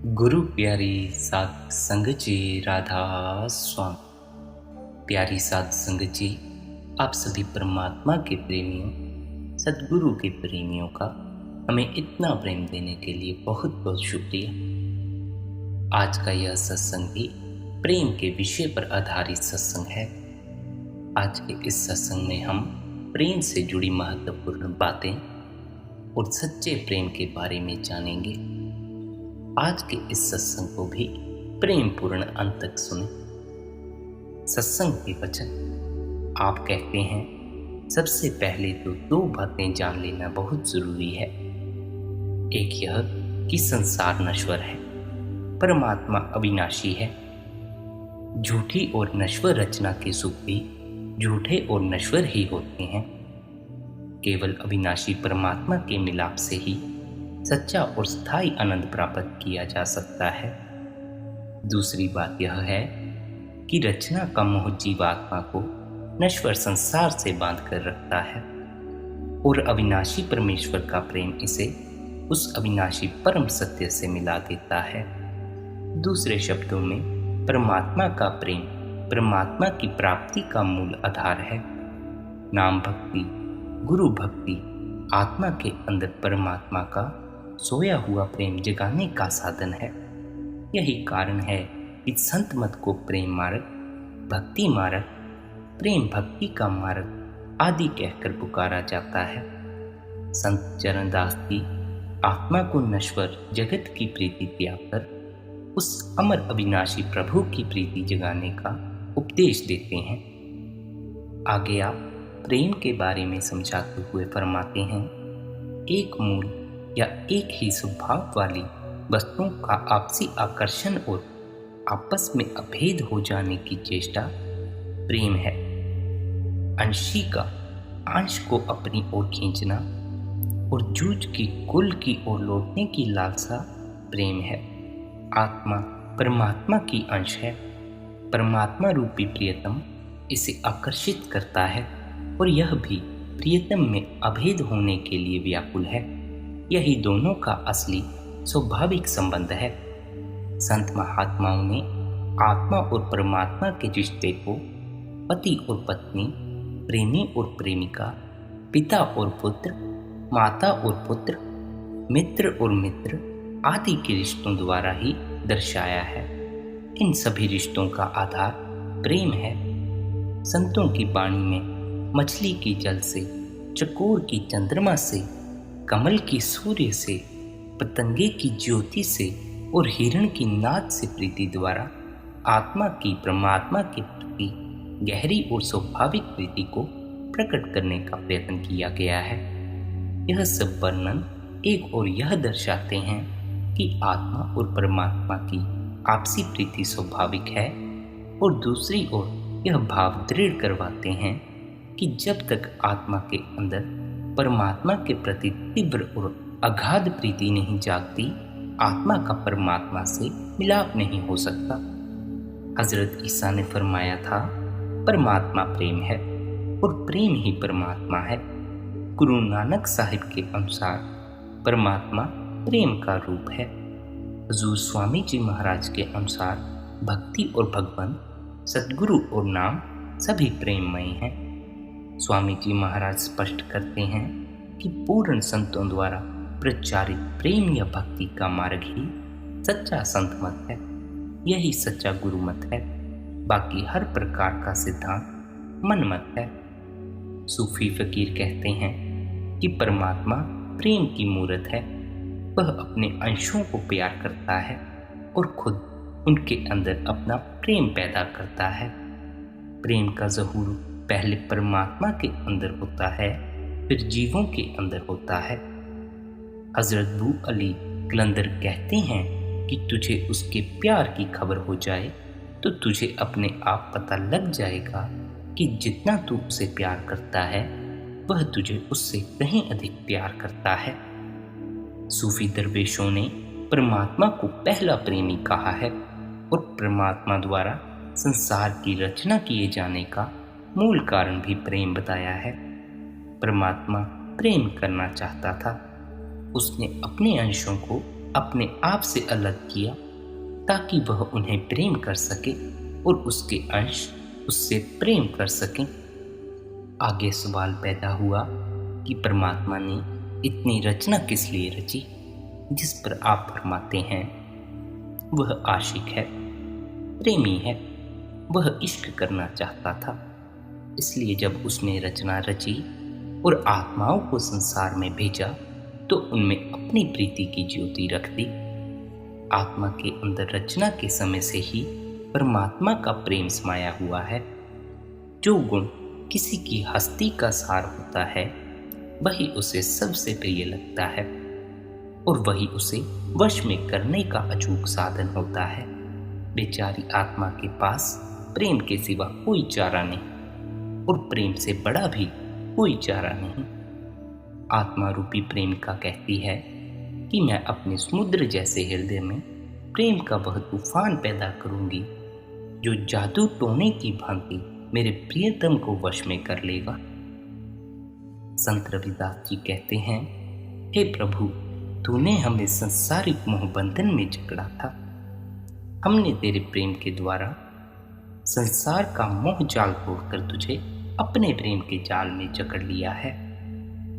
गुरु प्यारी साध संगत जी, राधा स्वामी। प्यारी साध संगत जी, आप सभी परमात्मा के प्रेमियों, सद्गुरु के प्रेमियों का हमें इतना प्रेम देने के लिए बहुत बहुत शुक्रिया। आज का यह सत्संग भी प्रेम के विषय पर आधारित सत्संग है। आज के इस सत्संग में हम प्रेम से जुड़ी महत्वपूर्ण बातें और सच्चे प्रेम के बारे में जानेंगे। आज के इस सत्संग को भी प्रेम पूर्ण अंत तक सुने। सत्संग के वचन आप कहते हैं, सबसे पहले तो दो बातें जान लेना बहुत जरूरी है। एक यह कि संसार नश्वर है, परमात्मा अविनाशी है। झूठी और नश्वर रचना के सुख भी झूठे और नश्वर ही होते हैं। केवल अविनाशी परमात्मा के मिलाप से ही सच्चा और स्थायी आनंद प्राप्त किया जा सकता है। दूसरी बात यह है कि रचना का मोह जीवात्मा को नश्वर संसार से बांध कर रखता है और अविनाशी परमेश्वर का प्रेम इसे उस अविनाशी परम सत्य से मिला देता है। दूसरे शब्दों में, परमात्मा का प्रेम परमात्मा की प्राप्ति का मूल आधार है। नाम भक्ति, गुरु भक्ति आत्मा के अंदर परमात्मा का सोया हुआ प्रेम जगाने का साधन है। यही कारण है कि संत मत को प्रेम मार्ग, भक्ति मार्ग, प्रेम भक्ति का मार्ग आदि कहकर पुकारा जाता है। संत चरणदास की आत्मा को नश्वर जगत की प्रीति त्याग कर उस अमर अविनाशी प्रभु की प्रीति जगाने का उपदेश देते हैं। आगे आप प्रेम के बारे में समझाते हुए फरमाते हैं, एक मूल या एक ही स्वभाव वाली वस्तुओं का आपसी आकर्षण और आपस में अभेद हो जाने की चेष्टा प्रेम है। अंशी का अंश को अपनी ओर खींचना और जूझ की कुल की ओर लौटने की लालसा प्रेम है। आत्मा परमात्मा की अंश है। परमात्मा रूपी प्रियतम इसे आकर्षित करता है और यह भी प्रियतम में अभेद होने के लिए व्याकुल है। यही दोनों का असली स्वाभाविक संबंध है। संत महात्माओं ने आत्मा और परमात्मा के रिश्ते को पति और पत्नी, प्रेमी और प्रेमिका, पिता और पुत्र, माता और पुत्र, मित्र और मित्र आदि के रिश्तों द्वारा ही दर्शाया है। इन सभी रिश्तों का आधार प्रेम है। संतों की वाणी में मछली की जल से, चकोर की चंद्रमा से, कमल की सूर्य से, पतंगे की ज्योति से और हिरण की नाद से प्रीति द्वारा आत्मा की परमात्मा के प्रति गहरी और स्वाभाविक प्रीति को प्रकट करने का प्रयत्न किया गया है। यह सब वर्णन एक और यह दर्शाते हैं कि आत्मा और परमात्मा की आपसी प्रीति स्वाभाविक है और दूसरी ओर यह भाव दृढ़ करवाते हैं कि जब तक आत्मा के अंदर परमात्मा के प्रति तीव्र और अगाध प्रीति नहीं जागती, आत्मा का परमात्मा से मिलाप नहीं हो सकता। हजरत ईसा ने फरमाया था, परमात्मा प्रेम है और प्रेम ही परमात्मा है। गुरु नानक साहिब के अनुसार परमात्मा प्रेम का रूप है। हजूर स्वामी जी महाराज के अनुसार भक्ति और भगवान, सद्गुरु और नाम सभी प्रेममय हैं। स्वामी जी महाराज स्पष्ट करते हैं कि पूर्ण संतों द्वारा प्रचारित प्रेम या भक्ति का मार्ग ही सच्चा संत मत है। यही सच्चा गुरु मत है। बाकी हर प्रकार का सिद्धांत मन मत है। सूफी फकीर कहते हैं कि परमात्मा प्रेम की मूर्त है। वह अपने अंशों को प्यार करता है और खुद उनके अंदर अपना प्रेम पैदा करता है। प्रेम का ज़हूर पहले परमात्मा के अंदर होता है, फिर जीवों के अंदर होता है। हजरत बू अली कलंदर कहते हैं कि तुझे उसके प्यार की खबर हो जाए तो तुझे अपने आप पता लग जाएगा कि जितना तू उसे प्यार करता है वह तुझे उससे कहीं अधिक प्यार करता है। सूफी दरवेशों ने परमात्मा को पहला प्रेमी कहा है और परमात्मा द्वारा संसार की रचना किए जाने का मूल कारण भी प्रेम बताया है। परमात्मा प्रेम करना चाहता था। उसने अपने अंशों को अपने आप से अलग किया ताकि वह उन्हें प्रेम कर सके और उसके अंश उससे प्रेम कर सकें। आगे सवाल पैदा हुआ कि परमात्मा ने इतनी रचना किस लिए रची जिस पर आप फरमाते हैं वह आशिक है, प्रेमी है, वह इश्क करना चाहता था। इसलिए जब उसने रचना रची और आत्माओं को संसार में भेजा तो उनमें अपनी प्रीति की ज्योति रख दी। आत्मा के अंदर रचना के समय से ही परमात्मा का प्रेम समाया हुआ है। जो गुण किसी की हस्ती का सार होता है वही उसे सबसे प्रिय लगता है और वही उसे वश में करने का अचूक साधन होता है। बेचारी आत्मा के पास प्रेम के सिवा कोई चारा नहीं और प्रेम से बड़ा भी कोई चारा नहीं। आत्मा रूपी प्रेमिका कहती है कि मैं अपने समुद्र जैसे हृदय में प्रेम का वह तूफान पैदा करूंगी जो जादू टोने की भांति मेरे प्रियतम को वश में कर लेगा। संत रविदास जी कहते हैं, हे प्रभु, तूने हमें संसारिक मोह बंधन में जकड़ा था। हमने तेरे प्रेम के द्वारा संसार का मोह जाल तोड़कर तुझे अपने प्रेम के जाल में जकड़ लिया है।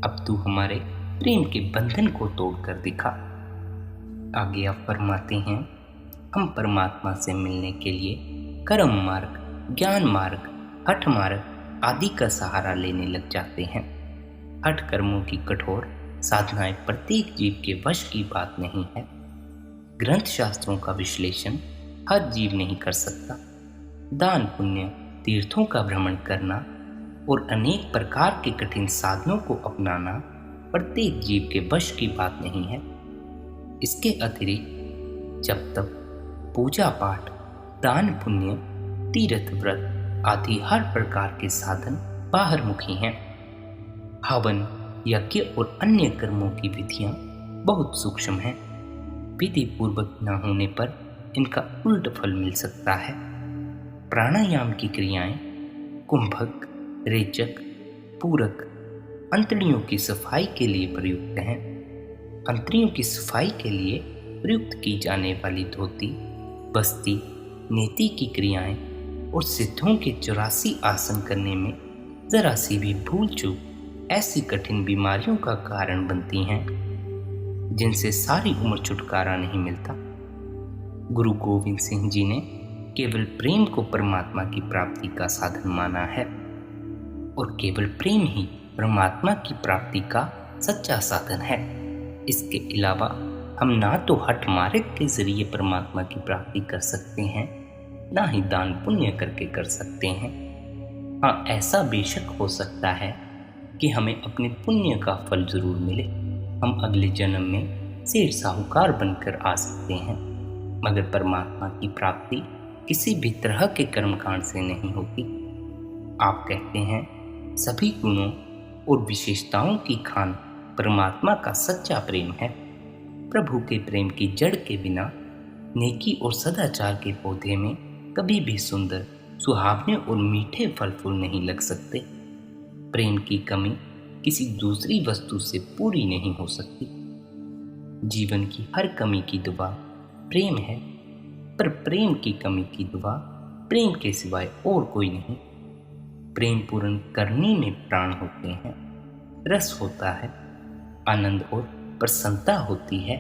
अब तू हमारे प्रेम के बंधन को तोड़कर दिखा। आगे आप फरमाते हैं, हम परमात्मा से मिलने के लिए कर्म मार्ग, ज्ञान मार्ग, हठ मार्ग आदि का सहारा लेने लग जाते हैं। हठ कर्मों की कठोर साधनाएं प्रत्येक जीव के वश की बात नहीं है। ग्रंथ शास्त्रों का विश्लेषण हर जीव नहीं कर सकता। दान पुण्य, तीर्थों का भ्रमण करना और अनेक प्रकार के कठिन साधनों को अपनाना प्रत्येक जीव के वश की बात नहीं है। इसके अतिरिक्त जब तक पूजा पाठ, दान पुण्य, तीर्थ व्रत आदि हर प्रकार के साधन बाहरमुखी हैं। हवन, यज्ञ और अन्य कर्मों की विधियां बहुत सूक्ष्म हैं। विधि पूर्वक न होने पर इनका उल्ट फल मिल सकता है। प्राणायाम की क्रियाएं कुंभक, रेचक, पूरक, अंतड़ियों की सफाई के लिए प्रयुक्त हैं। अंतड़ियों की सफाई के लिए प्रयुक्त की जाने वाली धोती, बस्ती, नेति की क्रियाएं और सिद्धों के 84 आसन करने में जरा सी भी भूल चूक ऐसी कठिन बीमारियों का कारण बनती हैं जिनसे सारी उम्र छुटकारा नहीं मिलता। गुरु गोविंद सिंह जी ने केवल प्रेम को परमात्मा की प्राप्ति का साधन माना है और केवल प्रेम ही परमात्मा की प्राप्ति का सच्चा साधन है। इसके अलावा हम ना तो हठ मार्ग के जरिए परमात्मा की प्राप्ति कर सकते हैं, ना ही दान पुण्य करके कर सकते हैं। हाँ, ऐसा बेशक हो सकता है कि हमें अपने पुण्य का फल जरूर मिले। हम अगले जन्म में सेठ साहूकार बनकर आ सकते हैं, मगर परमात्मा की प्राप्ति किसी भी तरह के कर्मकांड से नहीं होती। आप कहते हैं सभी गुणों और विशेषताओं की खान परमात्मा का सच्चा प्रेम है। प्रभु के प्रेम की जड़ के बिना नेकी और सदाचार के पौधे में कभी भी सुंदर, सुहावने और मीठे फल फूल नहीं लग सकते। प्रेम की कमी किसी दूसरी वस्तु से पूरी नहीं हो सकती। जीवन की हर कमी की दुआ प्रेम है, पर प्रेम की कमी की दुआ प्रेम के सिवाय और कोई नहीं। प्रेम पूर्ण करने में प्राण होते हैं, रस होता है, आनंद और प्रसन्नता होती है।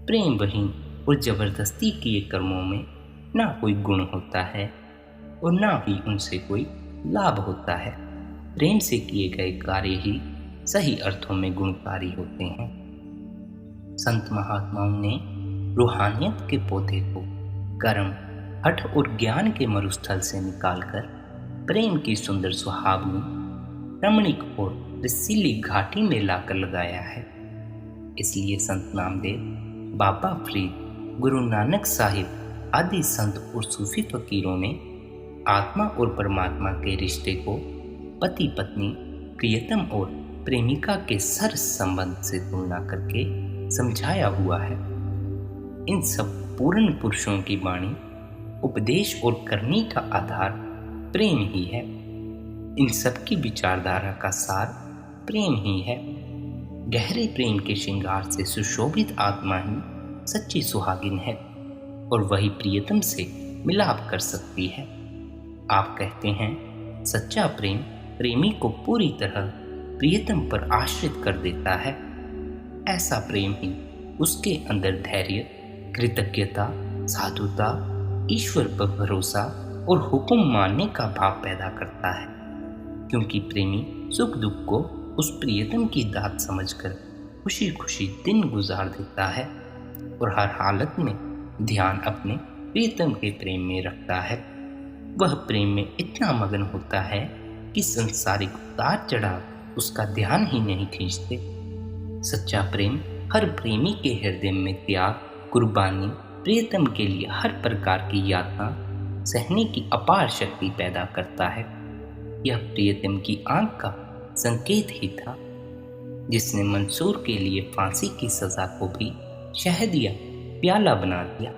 प्रेम वहीन और जबरदस्ती किए कर्मों में ना कोई गुण होता है और ना ही उनसे कोई लाभ होता है। प्रेम से किए गए कार्य ही सही अर्थों में गुणकारी होते हैं। संत महात्माओं ने रूहानियत के पौधे को कर्म, हठ और ज्ञान के मरुस्थल से निकालकर प्रेम की सुंदर सुहावनी, रमणीक और रसीली घाटी में लाकर लगाया है। इसलिए संत नामदेव, बाबा फरीद, गुरु नानक साहिब आदि संत और सूफी फकीरों ने आत्मा और परमात्मा के रिश्ते को पति पत्नी, प्रियतम और प्रेमिका के सर संबंध से तुलना करके समझाया हुआ है। इन सब पूर्ण पुरुषों की वाणी, उपदेश और करनी का आधार प्रेम ही है। इन सब की विचारधारा का सार प्रेम ही है। गहरे प्रेम के श्रृंगार से सुशोभित आत्मा ही सच्ची सुहागिन है और वही प्रियतम से मिलाप कर सकती है। आप कहते हैं सच्चा प्रेम प्रेमी को पूरी तरह प्रियतम पर आश्रित कर देता है। ऐसा प्रेम ही उसके अंदर धैर्य, कृतज्ञता, साधुता, ईश्वर पर भरोसा और हुक्म मानने का भाव पैदा करता है, क्योंकि प्रेमी सुख दुख को उस प्रियतम की दात समझकर खुशी खुशी दिन गुजार देता है और हर हालत में ध्यान अपने प्रियतम के प्रेम में रखता है। वह प्रेम में इतना मगन होता है कि संसारिक उतार चढ़ाव उसका ध्यान ही नहीं खींचते। सच्चा प्रेम हर प्रेमी के हृदय में त्याग, कुर्बानी, प्रियतम के लिए हर प्रकार की यातना सहने की अपार शक्ति पैदा करता है। यह प्रियतम की आंख का संकेत ही था, जिसने मंसूर के लिए फांसी की सजा को भी शहद या प्याला बना दिया।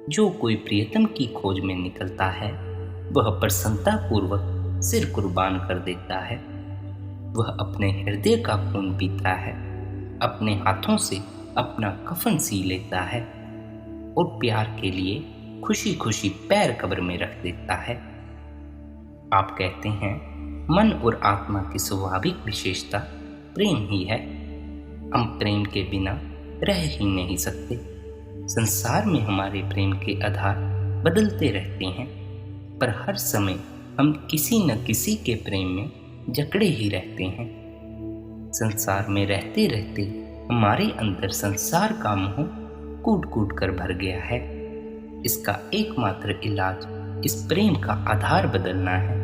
जो कोई प्रियतम की खोज में निकलता है वह प्रसन्नता पूर्वक सिर कुर्बान कर देता है। वह अपने हृदय का खून पीता है, अपने हाथों से अपना कफन सी लेता है और प्यार के लिए खुशी खुशी पैर कब्र में रख देता है। आप कहते हैं मन और आत्मा की स्वाभाविक विशेषता प्रेम ही है। हम प्रेम के बिना रह ही नहीं सकते। संसार में हमारे प्रेम के आधार बदलते रहते हैं, पर हर समय हम किसी न किसी के प्रेम में जकड़े ही रहते हैं। संसार में रहते रहते हमारे अंदर संसार का मोह कूट कूट कर भर गया है। इसका एकमात्र इलाज इस प्रेम का आधार बदलना है।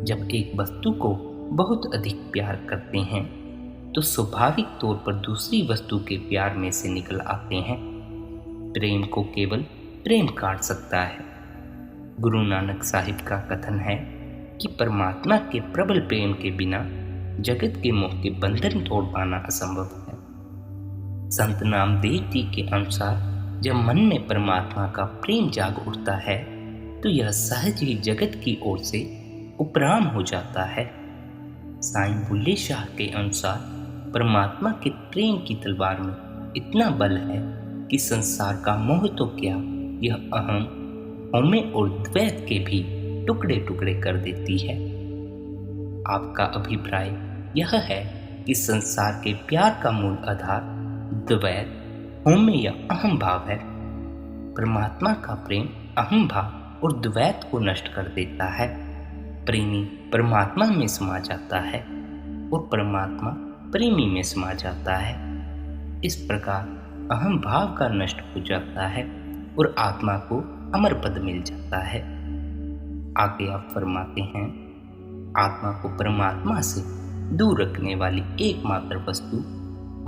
जब एक वस्तु को बहुत अधिक प्यार करते हैं तो स्वाभाविक तौर पर दूसरी वस्तु के प्यार में से निकल आते हैं। प्रेम को केवल प्रेम काट सकता है। गुरु नानक साहिब का कथन है कि परमात्मा के प्रबल प्रेम के बिना जगत के मोह के बंधन तोड़ पाना असंभव है। संत नामदेव जी के अनुसार जब मन में परमात्मा का प्रेम जाग उठता है तो यह सहज ही जगत की ओर से उपराम हो जाता है। साईं बुल्ले शाह के अनुसार परमात्मा के प्रेम की तलवार में इतना बल है कि संसार का मोह तो क्या, यह अहम, होमे और द्वैत के भी टुकड़े टुकड़े कर देती है। आपका अभिप्राय यह है कि संसार के प्यार का मूल आधार द्वैत, होमे या अहम भाव है। परमात्मा का प्रेम अहम भाव और द्वैत को नष्ट कर देता है। प्रेमी परमात्मा में समा जाता है और परमात्मा प्रेमी में समा जाता है। इस प्रकार अहम भाव का नष्ट हो जाता है और आत्मा को अमर पद मिल जाता है। आगे आप फरमाते हैं, आत्मा को परमात्मा से दूर रखने वाली एकमात्र वस्तु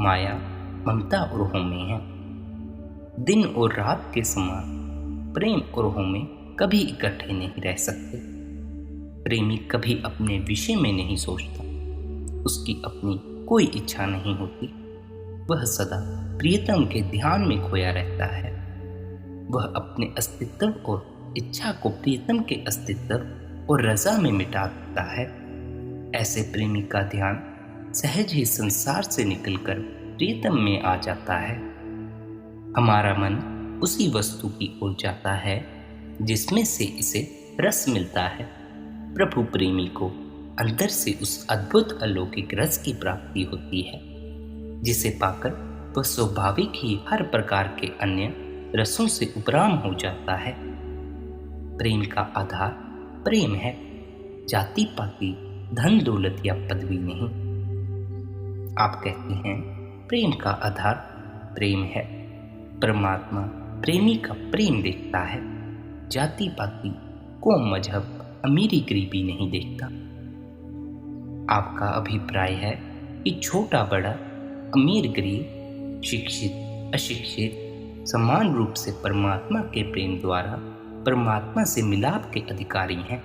माया, ममता और होमे है। दिन और रात के समान प्रेम और होमे कभी इकट्ठे नहीं रह सकते। प्रेमी कभी अपने विषय में नहीं सोचता, उसकी अपनी कोई इच्छा नहीं होती। वह सदा प्रियतम के ध्यान में खोया रहता है। वह अपने अस्तित्व और इच्छा को प्रियतम के अस्तित्व और रजा में मिटा देता है। ऐसे प्रेमी का ध्यान सहज ही संसार से निकलकर प्रियतम में आ जाता है। हमारा मन उसी वस्तु की ओर जाता है जिसमें से इसे रस मिलता है। प्रभु प्रेमी को अंदर से उस अद्भुत अलौकिक रस की प्राप्ति होती है, जिसे पाकर वह स्वाभाविक ही हर प्रकार के अन्य रसों से उपराम हो जाता है। प्रेम का आधार प्रेम है, जाति पाति, धन दौलत या पदवी नहीं। आप कहते हैं प्रेम का आधार प्रेम है। परमात्मा प्रेमी का प्रेम देखता है, जाति पाति, कौम, मजहब, अमीरी गरीबी नहीं देखता। आपका अभिप्राय है कि छोटा बड़ा, अमीर गरीब, शिक्षित अशिक्षित समान रूप से परमात्मा के प्रेम द्वारा परमात्मा से मिलाप के अधिकारी हैं।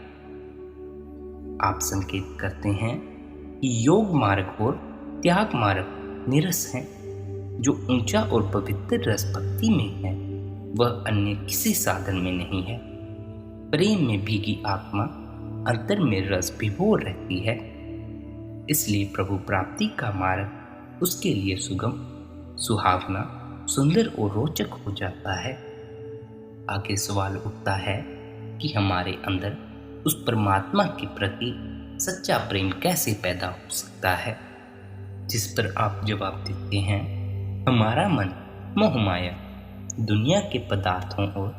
आप संकेत करते हैं कि योग मार्ग और त्याग मार्ग निरस हैं। जो ऊंचा और पवित्र रस भक्ति में है वह अन्य किसी साधन में नहीं है। प्रेम में भीगी आत्मा अंतर में रस विभोर रहती है, इसलिए प्रभु प्राप्ति का मार्ग उसके लिए सुगम, सुहावना सुंदर और रोचक हो जाता है। आगे सवाल उठता है कि हमारे अंदर उस परमात्मा के प्रति सच्चा प्रेम कैसे पैदा हो सकता है, जिस पर आप जवाब देते हैं, हमारा मन मोह माया, दुनिया के पदार्थों और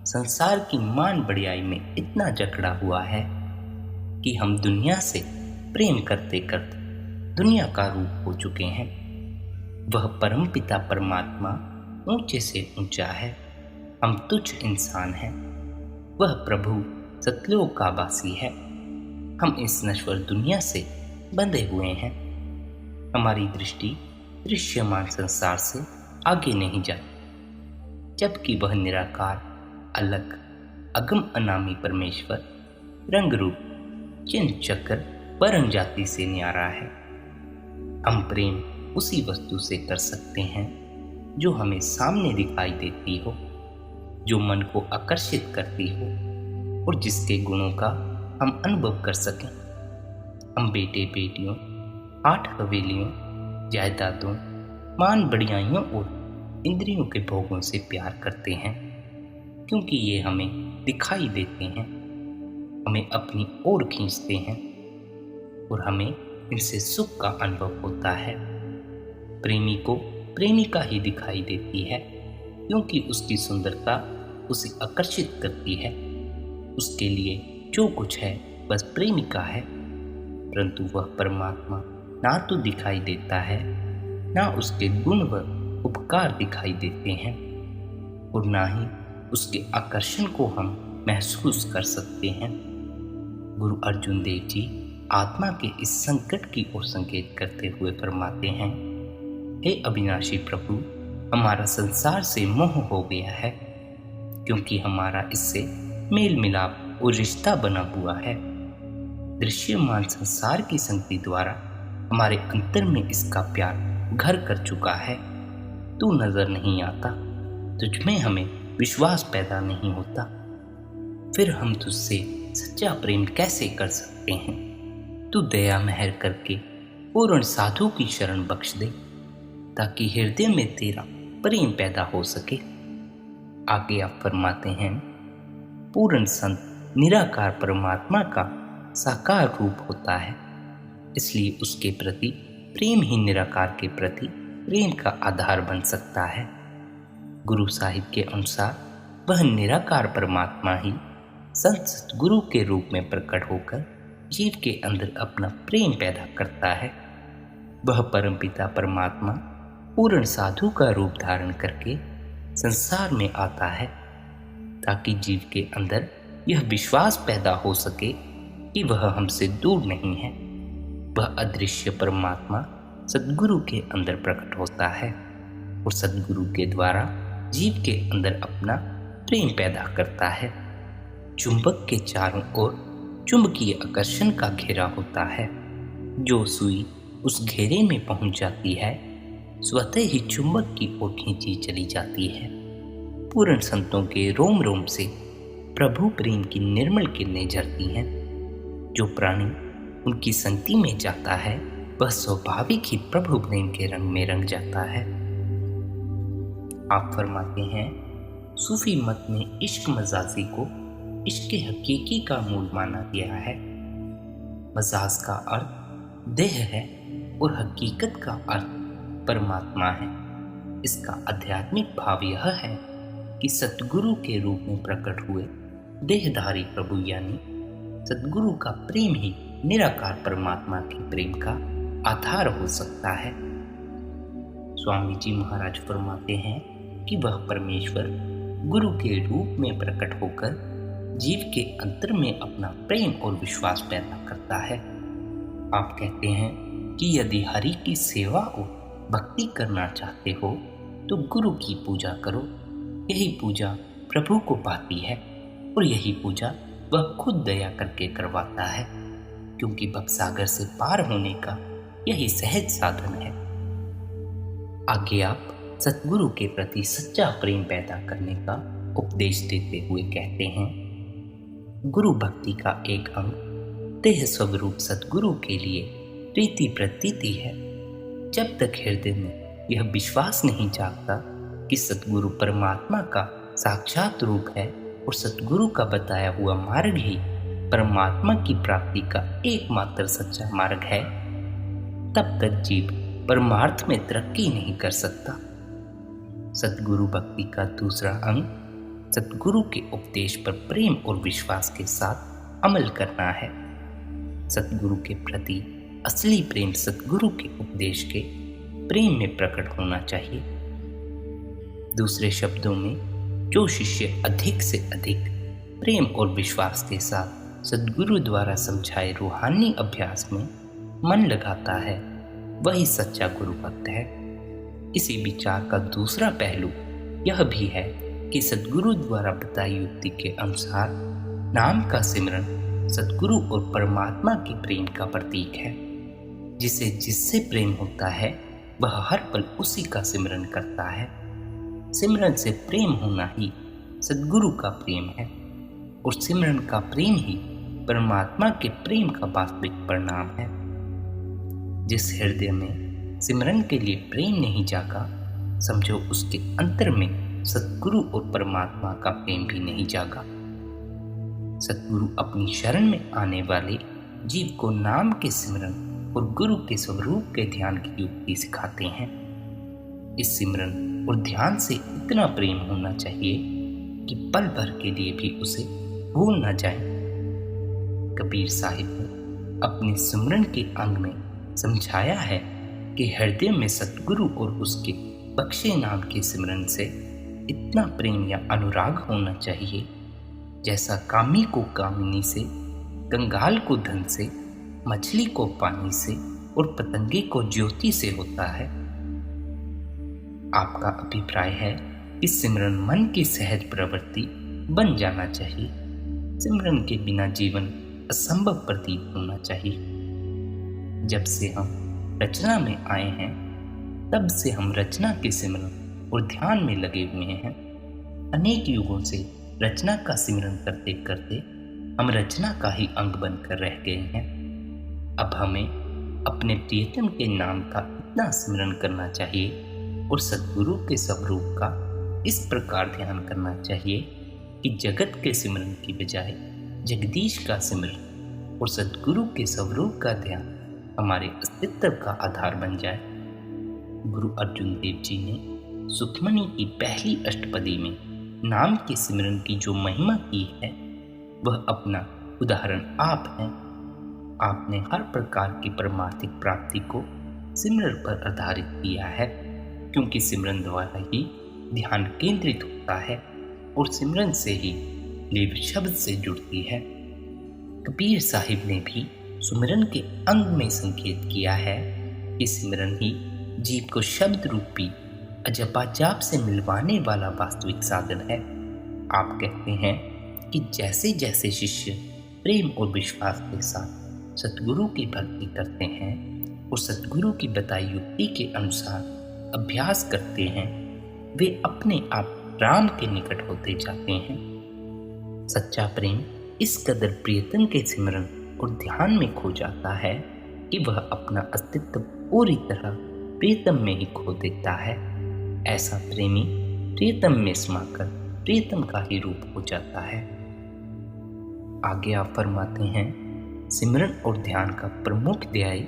संसार की मान बढ़ियाई में इतना जकड़ा हुआ है कि हम दुनिया से प्रेम करते करते दुनिया का रूप हो चुके हैं। वह परमपिता परमात्मा ऊंचे से ऊंचा है, हम तुच्छ इंसान हैं। वह प्रभु सतलोक का वासी है, हम इस नश्वर दुनिया से बंधे हुए हैं। हमारी दृष्टि दृश्यमान संसार से आगे नहीं जाती, जबकि वह निराकार, अलग, अगम अनामी परमेश्वर रंग रूप चिन्ह चक्र वर्ण जाति से न्यारा है। हम प्रेम उसी वस्तु से कर सकते हैं जो हमें सामने दिखाई देती हो, जो मन को आकर्षित करती हो और जिसके गुणों का हम अनुभव कर सकें। हम बेटे बेटियों, आठ हवेलियों, जायदादों, मान बढ़ियाइयों और इंद्रियों के भोगों से प्यार करते हैं, क्योंकि ये हमें दिखाई देते हैं, हमें अपनी ओर खींचते हैं और हमें इनसे सुख का अनुभव होता है। प्रेमी को प्रेमिका ही दिखाई देती है, क्योंकि उसकी सुंदरता उसे आकर्षित करती है। उसके लिए जो कुछ है बस प्रेमिका है, परंतु वह परमात्मा ना तो दिखाई देता है, ना उसके गुण व उपकार दिखाई देते हैं और ना ही उसके आकर्षण को हम महसूस कर सकते हैं। गुरु अर्जुन देव जी आत्मा के इस संकट की ओर संकेत करते हुए फरमाते हैं, हे अविनाशी प्रभु, हमारा संसार से मोह हो गया है, क्योंकि हमारा इससे मेल मिलाप और रिश्ता बना हुआ है। दृश्यमान संसार की संगति द्वारा हमारे अंतर में इसका प्यार घर कर चुका है। तू नजर नहीं आता, तुझमें हमें विश्वास पैदा नहीं होता, फिर हम तुझसे सच्चा प्रेम कैसे कर सकते हैं। तू दया मेहर करके पूर्ण साधु की शरण बख्श दे, ताकि हृदय में तेरा प्रेम पैदा हो सके। आगे आप फरमाते हैं, पूर्ण संत निराकार परमात्मा का साकार रूप होता है, इसलिए उसके प्रति प्रेम ही निराकार के प्रति प्रेम का आधार बन सकता है। गुरु साहिब के अनुसार वह निराकार परमात्मा ही संत सतगुरु के रूप में प्रकट होकर जीव के अंदर अपना प्रेम पैदा करता है। वह परमपिता परमात्मा पूर्ण साधु का रूप धारण करके संसार में आता है, ताकि जीव के अंदर यह विश्वास पैदा हो सके कि वह हमसे दूर नहीं है। वह अदृश्य परमात्मा सद्गुरु के अंदर प्रकट होता है और सद्गुरु के द्वारा जीव के अंदर अपना प्रेम पैदा करता है। चुंबक के चारों ओर चुंबकीय आकर्षण का घेरा होता है। जो सुई उस घेरे में पहुंच जाती है, स्वतः ही चुंबक की ओर खींची चली जाती है। पूर्ण संतों के रोम रोम से प्रभु प्रेम की निर्मल किरणें झरती हैं। जो प्राणी उनकी संगति में जाता है, वह स्वाभाविक ही प्रभु प्रेम के रंग में रंग जाता है। आप फरमाते हैं, सूफी मत में इश्क मजाजी को इश्क हकीकी का मूल माना गया है। मजाज का अर्थ देह है और हकीकत का अर्थ परमात्मा है। इसका आध्यात्मिक भाव यह है कि सतगुरु के रूप में प्रकट हुए देहधारी प्रभु यानी सतगुरु का प्रेम ही निराकार परमात्मा के प्रेम का आधार हो सकता है। स्वामी जी महाराज फरमाते हैं कि वह परमेश्वर गुरु के रूप में प्रकट होकर जीव के अंतर में अपना प्रेम और विश्वास पैदा करता है। आप कहते हैं कि यदि हरि की सेवा और भक्ति करना चाहते हो तो गुरु की पूजा करो। यही पूजा प्रभु को पाती है और यही पूजा वह खुद दया करके करवाता है, क्योंकि भवसागर से पार होने का यही सहज साधन है। आगे आप सतगुरु के प्रति सच्चा प्रेम पैदा करने का उपदेश देते हुए कहते हैं, गुरु भक्ति का एक अंग देह स्वरूप सतगुरु के लिए प्रीति प्रतीति है। जब तक हृदय में यह विश्वास नहीं जागता कि सतगुरु परमात्मा का साक्षात रूप है और सतगुरु का बताया हुआ मार्ग ही परमात्मा की प्राप्ति का एकमात्र सच्चा मार्ग है, तब तक जीव परमार्थ में तरक्की नहीं कर सकता। सतगुरु भक्ति का दूसरा अंग सतगुरु के उपदेश पर प्रेम और विश्वास के साथ अमल करना है। सतगुरु के प्रति असली प्रेम सतगुरु के उपदेश के प्रेम में प्रकट होना चाहिए। दूसरे शब्दों में, जो शिष्य अधिक से अधिक प्रेम और विश्वास के साथ सतगुरु द्वारा समझाए रूहानी अभ्यास में मन लगाता है, वही सच्चा गुरु भक्त है। इसी विचार का दूसरा पहलू यह भी है कि सतगुरु द्वारा बताई युक्ति के अनुसार नाम का सिमरन सतगुरु और परमात्मा के प्रेम का प्रतीक है। जिसे जिससे प्रेम होता है वह हर पल उसी का सिमरन करता है। सिमरन से प्रेम होना ही सतगुरु का प्रेम है और सिमरन का प्रेम ही परमात्मा के प्रेम का वास्तविक परिणाम है। जिस हृदय में सिमरन के लिए प्रेम नहीं जागा, समझो उसके अंतर में सतगुरु और परमात्मा का प्रेम भी नहीं जागा। सतगुरु अपनी शरण में आने वाले जीव को नाम के सिमरन और गुरु के स्वरूप के ध्यान की युक्ति सिखाते हैं। इस सिमरन और ध्यान से इतना प्रेम होना चाहिए कि पल भर के लिए भी उसे भूल न जाए। कबीर साहिब ने अपने सिमरन के अंग में समझाया है कि हृदय में सतगुरु और उसके बख्शे नाम के सिमरन से इतना प्रेम या अनुराग होना चाहिए जैसा कामी को कामिनी से, कंगाल को धन से, मछली को पानी से और पतंगे को ज्योति से होता है। आपका अभिप्राय है कि सिमरन मन की सहज प्रवृत्ति बन जाना चाहिए। सिमरन के बिना जीवन असंभव प्रतीत होना चाहिए। जब से हम रचना में आए हैं, तब से हम रचना के सिमरन और ध्यान में लगे हुए हैं। अनेक युगों से रचना का सिमरन करते करते हम रचना का ही अंग बनकर रह गए हैं। अब हमें अपने प्रियतम के नाम का इतना सिमरन करना चाहिए और सतगुरु के स्वरूप का इस प्रकार ध्यान करना चाहिए कि जगत के सिमरन की बजाय जगदीश का सिमरन और सतगुरु के स्वरूप का ध्यान हमारे अस्तित्व का आधार बन जाए। गुरु अर्जुन देव जी ने सुखमणि की पहली अष्टपदी में नाम के सिमरन की जो महिमा की है, वह अपना उदाहरण आप हैं। आपने हर प्रकार की परमार्थिक प्राप्ति को सिमरन पर आधारित किया है, क्योंकि सिमरन द्वारा ही ध्यान केंद्रित होता है और सिमरन से ही लेव शब्द से जुड़ती है। कबीर साहिब ने भी सुमिरन के अंग में संकेत किया है कि सिमरन ही जीव को शब्द रूपी अजपा जाप से मिलवाने वाला वास्तविक साधन है। आप कहते हैं कि जैसे जैसे शिष्य प्रेम और विश्वास के साथ सतगुरु की भक्ति करते हैं और सतगुरु की बताई युक्ति के अनुसार अभ्यास करते हैं, वे अपने आप राम के निकट होते जाते हैं। सच्चा प्रेम इस कदर प्रियतम के सिमरन और ध्यान में खो जाता है कि वह अपना अस्तित्व पूरी तरह प्रियतम में ही खो देता है। ऐसा प्रेमी प्रियतम में समाकर प्रियतम का ही रूप हो जाता है। आगे आप फरमाते हैं, सिमरन और ध्यान का प्रमुख ध्येय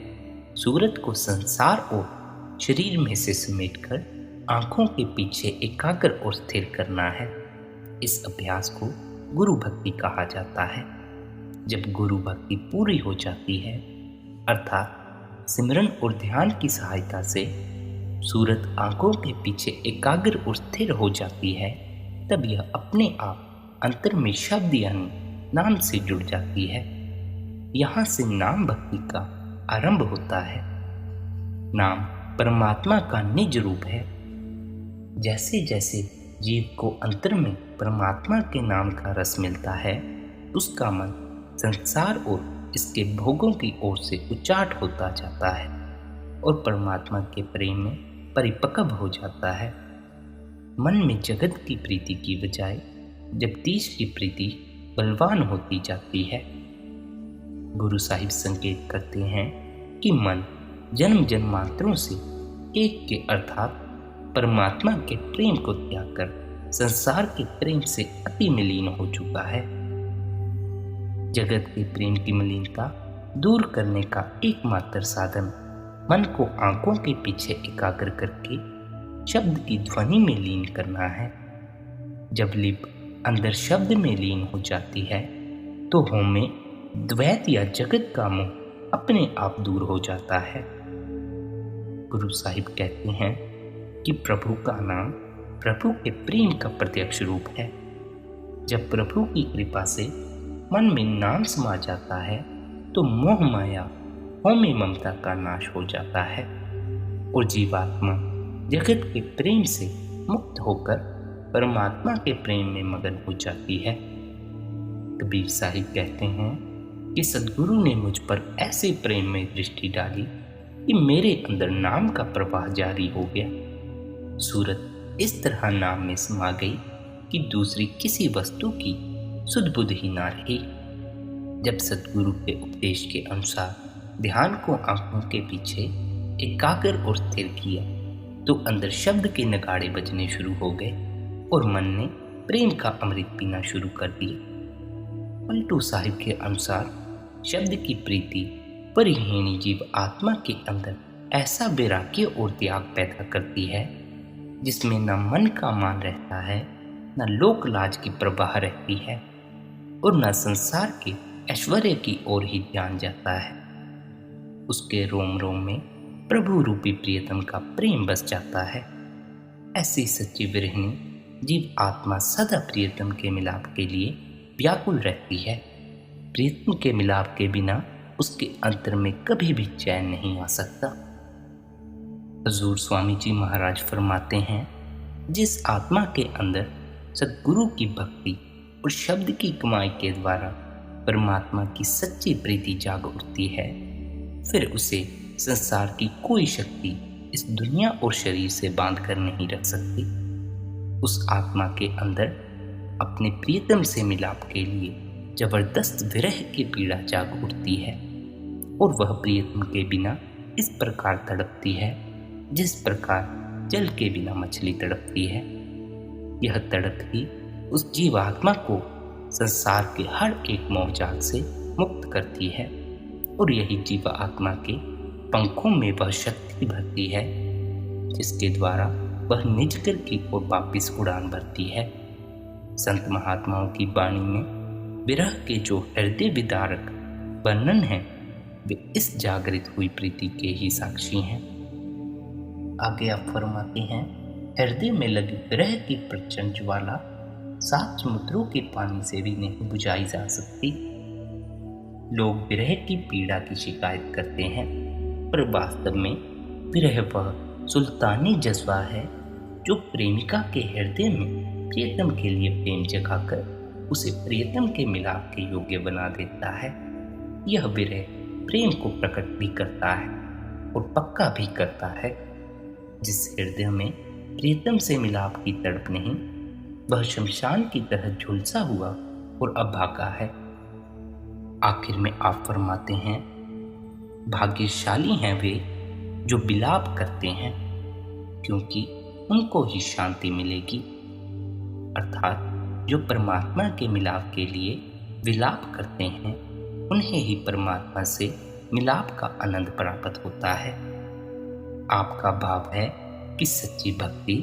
सूरत को संसार और शरीर में से समेटकर आंखों के पीछे एकाग्र और स्थिर करना है। इस अभ्यास को गुरु भक्ति कहा जाता है। जब गुरु भक्ति पूरी हो जाती है, अर्थात सिमरन और ध्यान की सहायता से सूरत आंखों के पीछे एकाग्र और स्थिर हो जाती है, तब यह अपने आप अंतर में शब्द यानी नाम से जुड़ जाती है। यहाँ से नाम भक्ति का आरंभ होता है। नाम परमात्मा का निज रूप है। जैसे जैसे जीव को अंतर में परमात्मा के नाम का रस मिलता है, उसका मन संसार और इसके भोगों की ओर से उचाट होता जाता है और परमात्मा के प्रेम में परिपक्व हो जाता है। मन में जगत की प्रीति की बजाय जगदीश की प्रीति बलवान होती जाती है। गुरु साहिब संकेत करते हैं कि मन जन्म जन्मांतरों से एक के अर्थात परमात्मा के प्रेम को त्याग कर संसार के प्रेम से अति मलिन हो चुका है। जगत के प्रेम की मलिनता दूर करने का एकमात्र साधन मन को आंखों के पीछे एकाग्र करके शब्द की ध्वनि में लीन करना है। जब लिप अंदर शब्द में लीन हो जाती है तो हों में द्वैत या जगत का मोह अपने आप दूर हो जाता है। गुरु साहिब कहते हैं कि प्रभु का नाम प्रभु के प्रेम का प्रत्यक्ष रूप है। जब प्रभु की कृपा से मन में नाम समा जाता है तो मोह माया होमी ममता का नाश हो जाता है और जीवात्मा जगत के प्रेम से मुक्त होकर परमात्मा के प्रेम में मगन हो जाती है। कबीर साहिब कहते हैं कि सद्गुरु ने मुझ पर ऐसे प्रेम में दृष्टि डाली कि मेरे अंदर नाम का प्रवाह जारी हो गया। सूरत इस तरह नाम में समा गई कि दूसरी किसी वस्तु की सुध बुध ही ना रही। जब सद्गुरु के उपदेश के अनुसार ध्यान को आंखों के पीछे एकाग्र और स्थिर किया तो अंदर शब्द के नगाड़े बजने शुरू हो गए और मन ने प्रेम का अमृत पीना शुरू कर दिया। पलटू साहिब के अनुसार शब्द की प्रीति परिहीणी जीव आत्मा के अंदर ऐसा वैराग्य और त्याग पैदा करती है जिसमें न मन का मान रहता है, न लोक लाज की प्रवाह रहती है और न संसार के ऐश्वर्य की ओर ही ध्यान जाता है। उसके रोम रोम में प्रभु रूपी प्रियतम का प्रेम बस जाता है। ऐसी सच्ची विरहिणी जीव आत्मा सदा प्रियतम के मिलाप के लिए व्याकुल रहती है। प्रियतम के मिलाप के बिना उसके अंतर में कभी भी चैन नहीं आ सकता। हजूर स्वामी जी महाराज फरमाते हैं, जिस आत्मा के अंदर सद्गुरु की भक्ति और शब्द की कमाई के द्वारा परमात्मा की सच्ची प्रीति जाग उठती है, फिर उसे संसार की कोई शक्ति इस दुनिया और शरीर से बांध कर नहीं रख सकती। उस आत्मा के अंदर अपने प्रियतम से मिलाप के लिए जबरदस्त विरह की पीड़ा जाग उठती है और वह प्रियतम के बिना इस प्रकार तड़पती है जिस प्रकार जल के बिना मछली तड़पती है। यह तड़प ही उस जीवात्मा को संसार के हर एक मोहजाल से मुक्त करती है और यही जीवात्मा के पंखों में वह शक्ति भरती है जिसके द्वारा वह निजकर की ओर वापिस उड़ान भरती है। संत महात्माओं की वाणी में विरह के जो हृदय विदारक वर्णन है वे इस जागृत हुई प्रीति के ही साक्षी हैं। आगे आप फरमाते हैं, हृदय में लगी विरह की प्रचंड ज्वाला 7 समुद्रों के पानी से भी नहीं बुझाई जा सकती। लोग विरह की पीड़ा की शिकायत करते हैं पर वास्तव में विरह वह सुल्तानी जज्बा है जो प्रेमिका के हृदय में प्रियतम के लिए प्रेम जगाकर उसे प्रियतम के मिलाप के योग्य बना देता है। यह विरह प्रेम को प्रकट भी करता है और पक्का भी करता है। जिस हृदय में प्रियतम से मिलाप की तड़प नहीं, वह शमशान की तरह झुलसा हुआ और अभागा है। आखिर में आप फरमाते हैं, भाग्यशाली हैं वे जो विलाप करते हैं क्योंकि उनको ही शांति मिलेगी। अर्थात जो परमात्मा के मिलाप के लिए विलाप करते हैं उन्हें ही परमात्मा से मिलाप का आनंद प्राप्त होता है। आपका भाव है कि सच्ची भक्ति,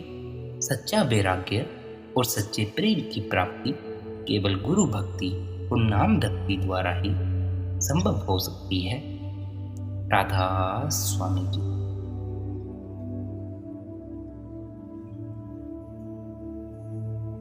सच्चा वैराग्य और सच्चे प्रेम की प्राप्ति केवल गुरु भक्ति और नाम भक्ति द्वारा ही संभव हो सकती है। राधा स्वामी जी।